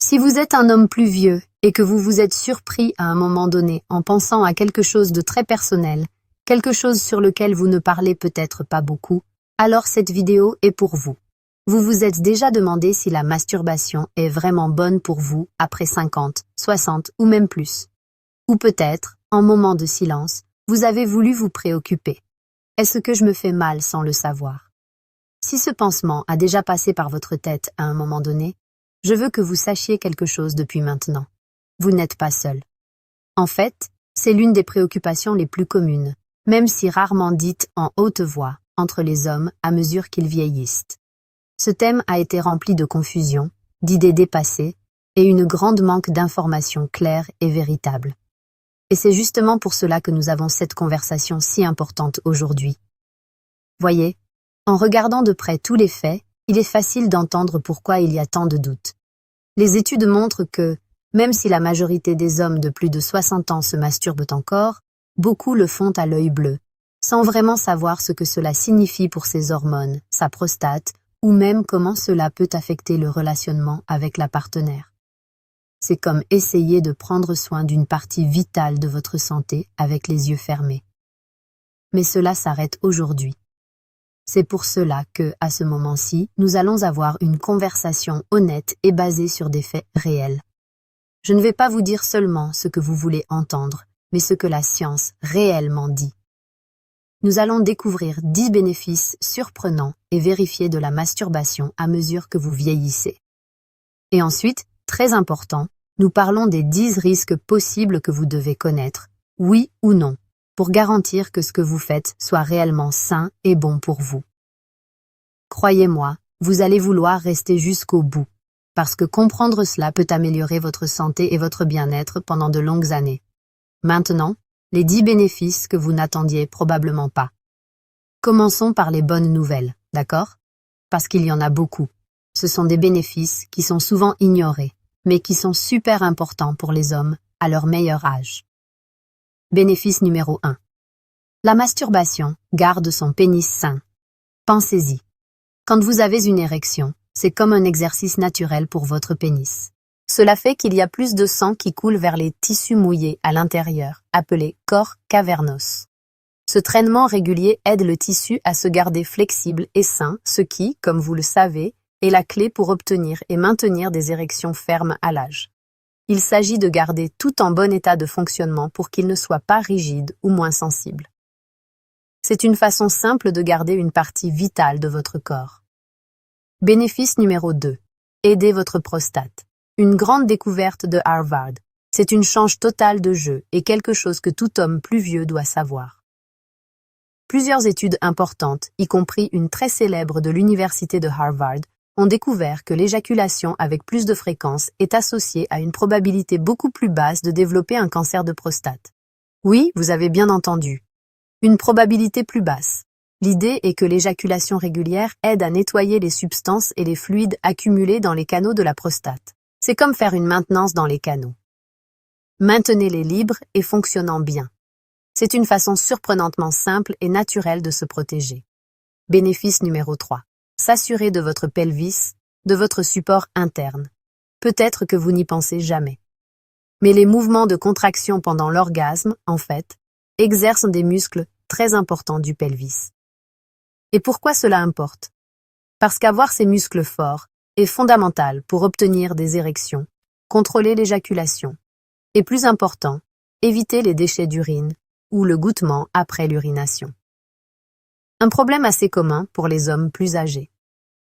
Si vous êtes un homme plus vieux et que vous vous êtes surpris à un moment donné en pensant à quelque chose de très personnel, quelque chose sur lequel vous ne parlez peut-être pas beaucoup, alors cette vidéo est pour vous. Vous vous êtes déjà demandé si la masturbation est vraiment bonne pour vous après 50, 60 ou même plus. Ou peut-être, en moment de silence, vous avez voulu vous préoccuper. Est-ce que je me fais mal sans le savoir? Si ce pansement a déjà passé par votre tête à un moment donné, je veux que vous sachiez quelque chose depuis maintenant. Vous n'êtes pas seul. En fait, c'est l'une des préoccupations les plus communes, même si rarement dites en haute voix, entre les hommes à mesure qu'ils vieillissent. Ce thème a été rempli de confusion, d'idées dépassées et une grande manque d'informations claires et véritables. Et c'est justement pour cela que nous avons cette conversation si importante aujourd'hui. Voyez, en regardant de près tous les faits, il est facile d'entendre pourquoi il y a tant de doutes. Les études montrent que, même si la majorité des hommes de plus de 60 ans se masturbent encore, beaucoup le font à l'œil bleu, sans vraiment savoir ce que cela signifie pour ses hormones, sa prostate, ou même comment cela peut affecter le relationnement avec la partenaire. C'est comme essayer de prendre soin d'une partie vitale de votre santé avec les yeux fermés. Mais cela s'arrête aujourd'hui. C'est pour cela que, à ce moment-ci, nous allons avoir une conversation honnête et basée sur des faits réels. Je ne vais pas vous dire seulement ce que vous voulez entendre, mais ce que la science réellement dit. Nous allons découvrir 10 bénéfices surprenants et vérifiés de la masturbation à mesure que vous vieillissez. Et ensuite, très important, nous parlons des 10 risques possibles que vous devez connaître, oui ou non, pour garantir que ce que vous faites soit réellement sain et bon pour vous. Croyez-moi, vous allez vouloir rester jusqu'au bout, parce que comprendre cela peut améliorer votre santé et votre bien-être pendant de longues années. Maintenant, les 10 bénéfices que vous n'attendiez probablement pas. Commençons par les bonnes nouvelles, d'accord? Parce qu'il y en a beaucoup. Ce sont des bénéfices qui sont souvent ignorés, mais qui sont super importants pour les hommes à leur meilleur âge. Bénéfice numéro 1. La masturbation garde son pénis sain. Pensez-y. Quand vous avez une érection, c'est comme un exercice naturel pour votre pénis. Cela fait qu'il y a plus de sang qui coule vers les tissus mouillés à l'intérieur, appelés corps cavernous. Ce traînement régulier aide le tissu à se garder flexible et sain, ce qui, comme vous le savez, est la clé pour obtenir et maintenir des érections fermes à l'âge. Il s'agit de garder tout en bon état de fonctionnement pour qu'il ne soit pas rigide ou moins sensible. C'est une façon simple de garder une partie vitale de votre corps. Bénéfice numéro 2. Aider votre prostate. Une grande découverte de Harvard. C'est une change totale de jeu et quelque chose que tout homme plus vieux doit savoir. Plusieurs études importantes, y compris une très célèbre de l'université de Harvard, ont découvert que l'éjaculation avec plus de fréquence est associée à une probabilité beaucoup plus basse de développer un cancer de prostate. Oui, vous avez bien entendu. Une probabilité plus basse. L'idée est que l'éjaculation régulière aide à nettoyer les substances et les fluides accumulés dans les canaux de la prostate. C'est comme faire une maintenance dans les canaux. Maintenez-les libres et fonctionnant bien. C'est une façon surprenantement simple et naturelle de se protéger. Bénéfice numéro 3. S'assurer de votre pelvis, de votre support interne. Peut-être que vous n'y pensez jamais. Mais les mouvements de contraction pendant l'orgasme, en fait, exercent des muscles très importants du pelvis. Et pourquoi cela importe? Parce qu'avoir ces muscles forts est fondamental pour obtenir des érections, contrôler l'éjaculation, et plus important, éviter les déchets d'urine ou le goutement après l'urination. Un problème assez commun pour les hommes plus âgés.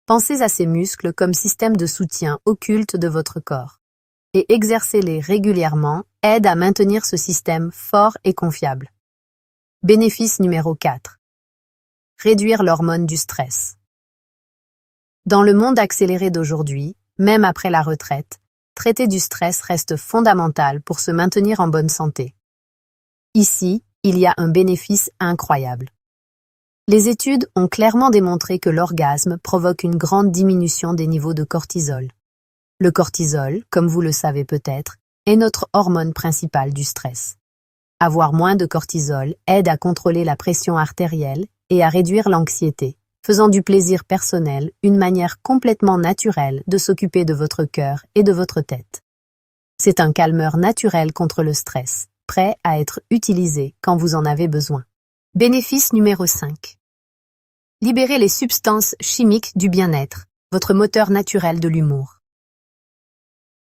Pensez à ces muscles comme système de soutien occulte de votre corps, et exercer-les régulièrement aide à maintenir ce système fort et confiable. Bénéfice numéro 4. Réduire l'hormone du stress. Dans le monde accéléré d'aujourd'hui, même après la retraite, traiter du stress reste fondamental pour se maintenir en bonne santé. Ici, il y a un bénéfice incroyable. Les études ont clairement démontré que l'orgasme provoque une grande diminution des niveaux de cortisol. Le cortisol, comme vous le savez peut-être, est notre hormone principale du stress. Avoir moins de cortisol aide à contrôler la pression artérielle et à réduire l'anxiété, faisant du plaisir personnel une manière complètement naturelle de s'occuper de votre cœur et de votre tête. C'est un calmeur naturel contre le stress, prêt à être utilisé quand vous en avez besoin. Bénéfice numéro 5. Libérez les substances chimiques du bien-être, votre moteur naturel de l'humour.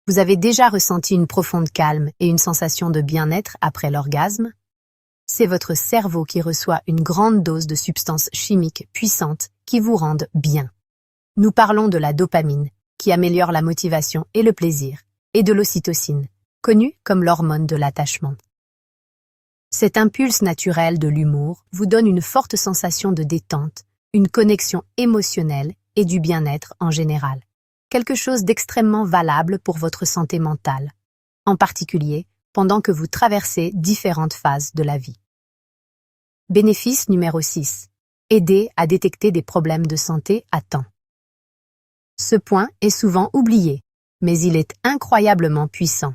Vous avez déjà ressenti une profonde calme et une sensation de bien-être après l'orgasme? C'est votre cerveau qui reçoit une grande dose de substances chimiques puissantes qui vous rendent bien. Nous parlons de la dopamine, qui améliore la motivation et le plaisir, et de l'ocytocine, connue comme l'hormone de l'attachement. Cet impulse naturel de l'humour vous donne une forte sensation de détente, une connexion émotionnelle et du bien-être en général. Quelque chose d'extrêmement valable pour votre santé mentale, en particulier pendant que vous traversez différentes phases de la vie. Bénéfice numéro 6. Aider à détecter des problèmes de santé à temps. Ce point est souvent oublié, mais il est incroyablement puissant.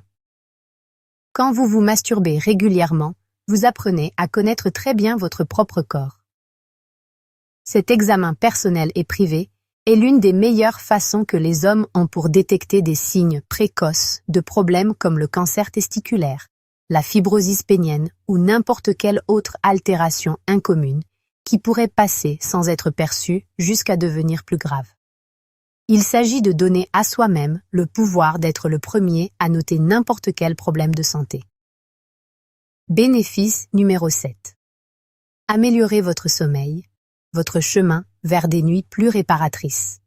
Quand vous vous masturbez régulièrement, vous apprenez à connaître très bien votre propre corps. Cet examen personnel et privé est l'une des meilleures façons que les hommes ont pour détecter des signes précoces de problèmes comme le cancer testiculaire, la fibrosis pénienne ou n'importe quelle autre altération incommune qui pourrait passer sans être perçue jusqu'à devenir plus grave. Il s'agit de donner à soi-même le pouvoir d'être le premier à noter n'importe quel problème de santé. Bénéfice numéro 7. Améliorez votre sommeil, votre chemin vers des nuits plus réparatrices.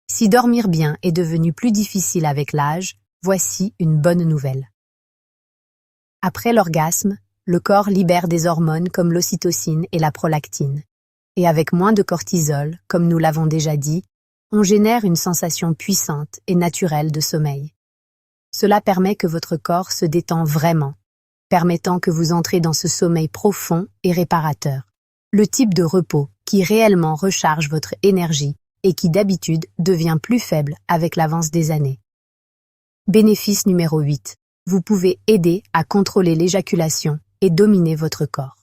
Si dormir bien est devenu plus difficile avec l'âge, voici une bonne nouvelle. Après l'orgasme, le corps libère des hormones comme l'ocytocine et la prolactine. Et avec moins de cortisol, comme nous l'avons déjà dit, on génère une sensation puissante et naturelle de sommeil. Cela permet que votre corps se détend vraiment, permettant que vous entrez dans ce sommeil profond et réparateur. Le type de repos qui réellement recharge votre énergie et qui d'habitude devient plus faible avec l'avance des années. Bénéfice numéro 8. Vous pouvez aider à contrôler l'éjaculation et dominer votre corps.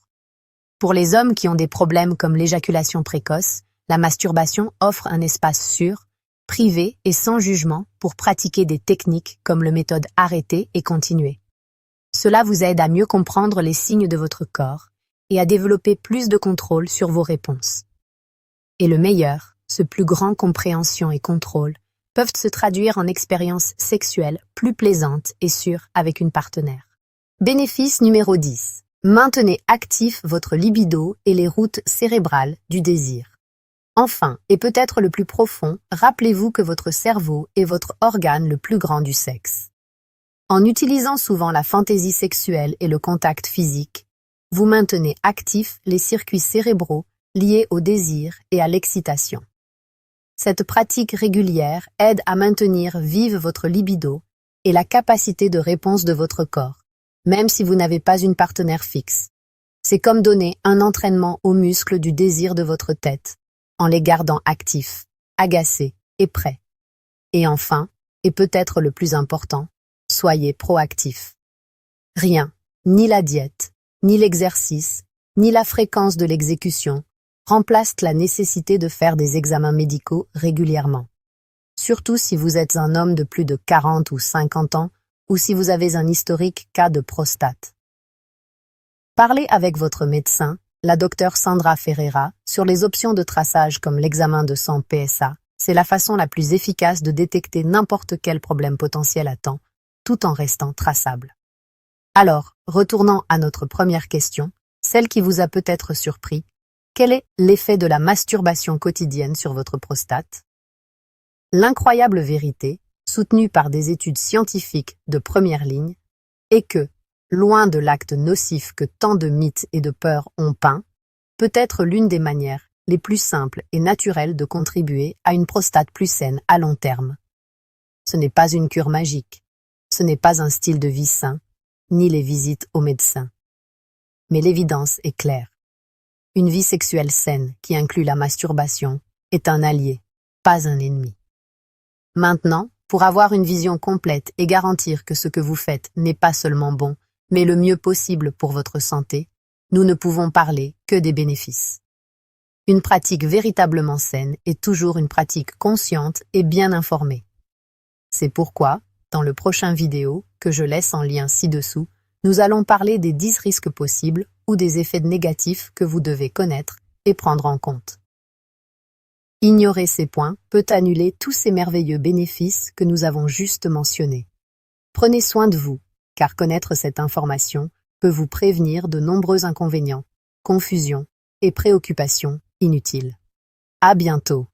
Pour les hommes qui ont des problèmes comme l'éjaculation précoce, la masturbation offre un espace sûr, privé et sans jugement pour pratiquer des techniques comme la méthode arrêter et continuer. Cela vous aide à mieux comprendre les signes de votre corps et à développer plus de contrôle sur vos réponses. Et le meilleur, ce plus grand compréhension et contrôle, peuvent se traduire en expériences sexuelles plus plaisantes et sûres avec une partenaire. Bénéfice numéro 10. Maintenez actif votre libido et les routes cérébrales du désir. Enfin, et peut-être le plus profond, rappelez-vous que votre cerveau est votre organe le plus grand du sexe. En utilisant souvent la fantaisie sexuelle et le contact physique, vous maintenez actifs les circuits cérébraux liés au désir et à l'excitation. Cette pratique régulière aide à maintenir vive votre libido et la capacité de réponse de votre corps, même si vous n'avez pas une partenaire fixe. C'est comme donner un entraînement aux muscles du désir de votre tête, en les gardant actifs, agacés et prêts. Et enfin, et peut-être le plus important, soyez proactifs. Rien, ni la diète, ni l'exercice, ni la fréquence de l'exécution, remplacent la nécessité de faire des examens médicaux régulièrement. Surtout si vous êtes un homme de plus de 40 ou 50 ans ou si vous avez un historique cas de prostate. Parlez avec votre médecin, la docteure Sandra Ferreira, sur les options de traçage comme l'examen de sang PSA. C'est la façon la plus efficace de détecter n'importe quel problème potentiel à temps, tout en restant traçable. Alors, retournons à notre première question, celle qui vous a peut-être surpris. Quel est l'effet de la masturbation quotidienne sur votre prostate? L'incroyable vérité, soutenue par des études scientifiques de première ligne, est que, loin de l'acte nocif que tant de mythes et de peurs ont peint, peut être l'une des manières les plus simples et naturelles de contribuer à une prostate plus saine à long terme. Ce n'est pas une cure magique, ce n'est pas un style de vie sain, ni les visites au médecin. Mais l'évidence est claire. Une vie sexuelle saine qui inclut la masturbation est un allié, pas un ennemi. Maintenant, pour avoir une vision complète et garantir que ce que vous faites n'est pas seulement bon, mais le mieux possible pour votre santé, nous ne pouvons parler que des bénéfices. Une pratique véritablement saine est toujours une pratique consciente et bien informée. C'est pourquoi, dans le prochain vidéo, que je laisse en lien ci-dessous, nous allons parler des 10 risques possibles ou des effets négatifs que vous devez connaître et prendre en compte. Ignorer ces points peut annuler tous ces merveilleux bénéfices que nous avons juste mentionnés. Prenez soin de vous, car connaître cette information peut vous prévenir de nombreux inconvénients, confusions et préoccupations inutiles. À bientôt.